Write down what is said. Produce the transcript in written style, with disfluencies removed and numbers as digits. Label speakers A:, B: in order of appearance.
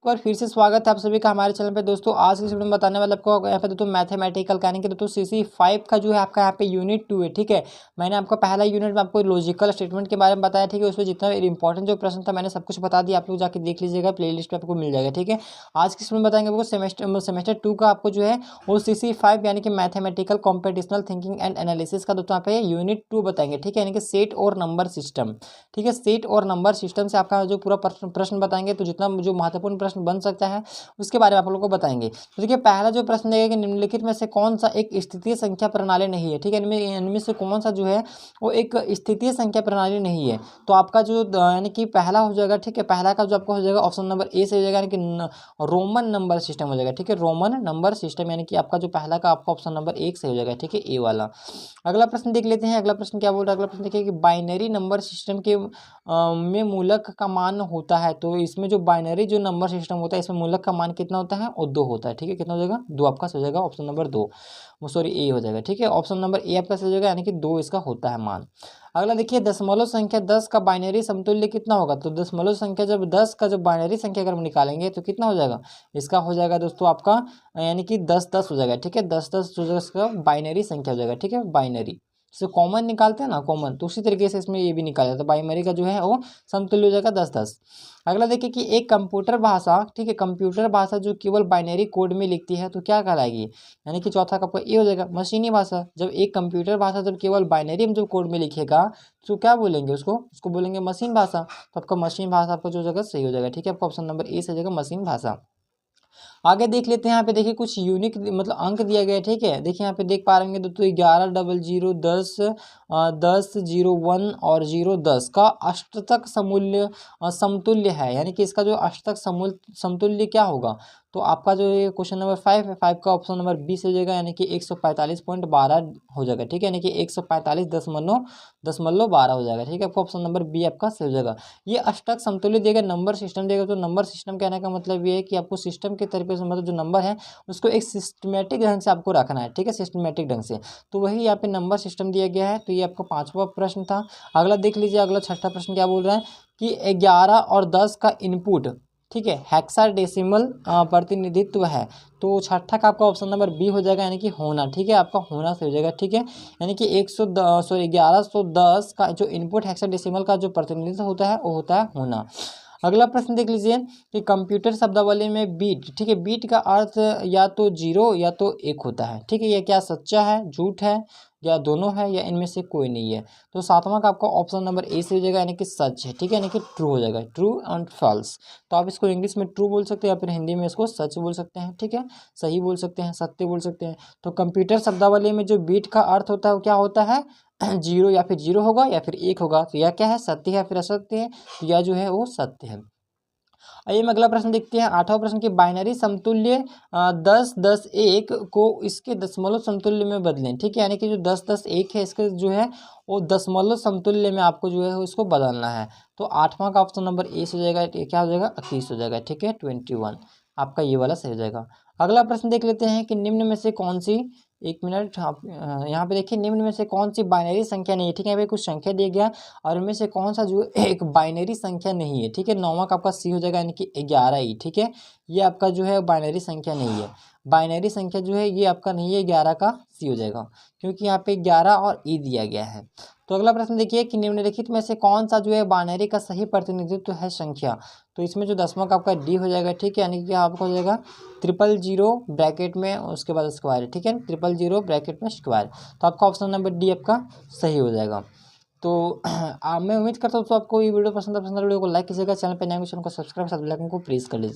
A: एक बार फिर से स्वागत है आप सभी का हमारे चैनल पे दोस्तों। आज की वीडियो में बताने वाला आपको यहाँ पे दोस्तों मैथमेटिकल यानी कि दोस्तों CC5 का जो है आपका यहाँ पे यूनिट 2 है। ठीक है, मैंने आपको पहला यूनिट में आपको लॉजिकल स्टेटमेंट के बारे में बताया। ठीक है, उसमें जितना इंपॉर्टेंट जो प्रश्न था मैंने सब कुछ बता दिया, आप लोग जाके देख लीजिएगा, प्लेलिस्ट पे आपको मिल जाएगा। ठीक है, आज की वीडियो में बताएंगे आपको सेमेस्टर 2 का आपको जो है वो CC5 यानी कि mathematical computational thinking and analysis का दोस्तों यहाँ पे यूनिट 2 बताएंगे। ठीक है, यानी कि सेट और नंबर सिस्टम। ठीक है, सेट और नंबर सिस्टम से आपका जो पूरा प्रश्न बताएंगे, तो जितना जो महत्वपूर्ण प्रश्न बन सकता है उसके बारे में आप लोगों को बताएंगे। तो देखिए, पहला जो प्रश्न देगा कि निम्नलिखित में से कौन सा एक स्थितीय संख्या प्रणाली नहीं है। ठीक है, इनमें से कौन सा जो है वो एक स्थितीय संख्या प्रणाली नहीं है। तो आपका जो यानी कि पहला हो जाएगा। ठीक है, पहला का जो आपका हो जाएगा ऑप्शन नंबर ए से हो जाएगा, यानी कि रोमन नंबर सिस्टम हो जाएगा। ठीक है, रोमन नंबर सिस्टम यानी कि आपका जो पहला का आपका ऑप्शन नंबर 1 से हो जाएगा। ठीक है, ए वाला। अगला प्रश्न देख लेते हैं। अगला प्रश्न क्या बोल रहा है? अगला प्रश्न देखिए कि बाइनरी नंबर सिस्टम के में मूलक का मान होता है। तो इसमें जो बाइनरी जो नंबर सिस्टम होता है इसमें मूलक का मान कितना होता है? और 2 होता है। ठीक है, कितना हो जाएगा? 2 आपका सही हो जाएगा, ऑप्शन नंबर 2, वो सॉरी ए हो जाएगा। ठीक है, ऑप्शन नंबर ए आपका सही हो जाएगा, यानी कि 2 इसका होता है मान। अगला देखिए, दशमलव संख्या 10 का बाइनरी समतुल्य कितना होगा? तो दशमलव संख्या जब 10 का जब बाइनरी संख्या अगर हम निकालेंगे तो कितना हो जाएगा? इसका हो जाएगा दोस्तों आपका यानी कि 10-10 हो जाएगा। ठीक है, 10-10 जो इसका बाइनरी संख्या हो जाएगा। ठीक है, बाइनरी से कॉमन निकालते हैं ना, कॉमन, तो उसी तरीके से इसमें ये भी निकाला जाता है। बाइनरी का जो है वो समतुल्य हो जाएगा 10-10। अगला देखिए कि एक कंप्यूटर भाषा, ठीक है, कंप्यूटर भाषा जो केवल बाइनरी कोड में लिखती है तो क्या कहलाएगी? यानी कि चौथा का आपका ये हो जाएगा मशीनी भाषा। जब एक कंप्यूटर भाषा जब केवल बाइनरी में जो कोड में लिखेगा तो क्या बोलेंगे उसको बोलेंगे मशीन भाषा। तो आपका मशीन भाषा आपका जो जगह सही हो जाएगा। ठीक है, आपका ऑप्शन नंबर ए से हो जाएगा मशीन भाषा। आगे देख लेते हैं। यहाँ पे देखिए कुछ यूनिक मतलब अंक दिया गया है। ठीक है, देखिए यहाँ पे देख पा रहे हैं तो 1100 10 10 01 और 010 का अष्टक समतुल्य है। यानी कि इसका जो अष्टक समतुल्य क्या होगा? तो आपका जो ये क्वेश्चन नंबर 5 है, 5 का ऑप्शन नंबर बी से हो जाएगा, यानी कि 145.12 हो जाएगा। ठीक है, यानी कि 145.12 हो जाएगा। ठीक है, आपका ऑप्शन नंबर बी आपका सही हो जाएगा। ये अष्टक समतुल्य देगा, नंबर सिस्टम देगा। तो नंबर सिस्टम कहने का मतलब ये है कि आपको सिस्टम के तरीके से मतलब जो नंबर है उसको एक सिस्टमेटिक ढंग से आपको रखना है। ठीक है, सिस्टमेटिक ढंग से, तो वही यहाँ पे नंबर सिस्टम दिया गया है। तो ये आपका 5वां प्रश्न था। अगला देख लीजिए, अगला 6ठा प्रश्न क्या बोल रहा है कि 11 और 10 का इनपुट, ठीक है, हेक्साडेसिमल प्रतिनिधित्व है। तो 6ठा का आपका ऑप्शन नंबर बी हो जाएगा, यानी कि होना। ठीक है, आपका होना से हो जाएगा। ठीक है, यानी कि 1110 का जो इनपुट हेक्साडेसिमल का जो प्रतिनिधित्व होता है वो होता है होना। अगला प्रश्न देख लीजिए कि कंप्यूटर शब्दावली में बीट, ठीक है, बीट का अर्थ या तो 0 या तो 1 होता है। ठीक है, ये क्या सच्चा है, झूठ है, या दोनों है, या इनमें से कोई नहीं है? तो 7वां का आपका ऑप्शन नंबर ए से हो जाएगा, यानी कि सच है। ठीक है, यानी कि ट्रू हो जाएगा, ट्रू एंड फॉल्स। तो आप इसको इंग्लिश में ट्रू बोल सकते हैं या फिर हिंदी में इसको सच बोल सकते हैं। ठीक है, सही बोल सकते हैं, सत्य बोल सकते हैं। तो कंप्यूटर शब्दावली में जो बीट का अर्थ होता है वो क्या होता है? 0 या फिर 0 होगा या फिर 1 होगा। तो यह क्या है? सत्य है या फिर असत्य है? तो यह जो है वो सत्य है। आइए हम अगला प्रश्न देखते हैं। 8वां प्रश्न की बाइनरी समतुल्य 10-10-1 को इसके दशमलव समतुल्य में बदलें। ठीक है, यानी कि जो 10-10-1 है इसके जो है वो दशमलव समतुल्य में आपको जो है उसको बदलना है। तो 8वां का ऑप्शन नंबर ए से हो जाएगा, क्या हो जाएगा? 31 हो जाएगा। ठीक है, 21 आपका ये वाला सही हो जाएगा। अगला प्रश्न देख लेते हैं कि निम्न में से कौन सी, एक मिनट, आप यहाँ पे देखिए, निम्न में से कौन सी बाइनरी संख्या नहीं है? ठीक है, यहाँ पे कुछ संख्या दी गया और इनमें से कौन सा जो एक बाइनरी संख्या नहीं है? ठीक है, 9वां का आपका सी हो जाएगा, यानी कि 11 ही। ठीक है, ये आपका जो है बाइनरी संख्या नहीं है। बाइनरी संख्या जो है ये आपका नहीं है, 11 का सी हो जाएगा, क्योंकि यहाँ पे 11 और ई दिया गया है। तो अगला प्रश्न देखिए कि निम्नलिखित में से कौन सा जो है बाइनरी का सही प्रतिनिधित्व है संख्या? तो इसमें जो 10वां का आपका डी हो जाएगा। ठीक है, यानी कि क्या आपका हो जाएगा 000 ब्रैकेट में उसके बाद स्क्वायर। ठीक है, 000 ब्रैकेट में स्क्वायर। तो आपका ऑप्शन नंबर डी आपका सही हो जाएगा। तो मैं उम्मीद करता हूँ तो आपको ये वीडियो पसंद है। वीडियो को लाइक कीजिएगा, चैनल पर नए चैनल को सब्सक्राइब, साथ बेल आइकन को प्रेस कर लीजिए।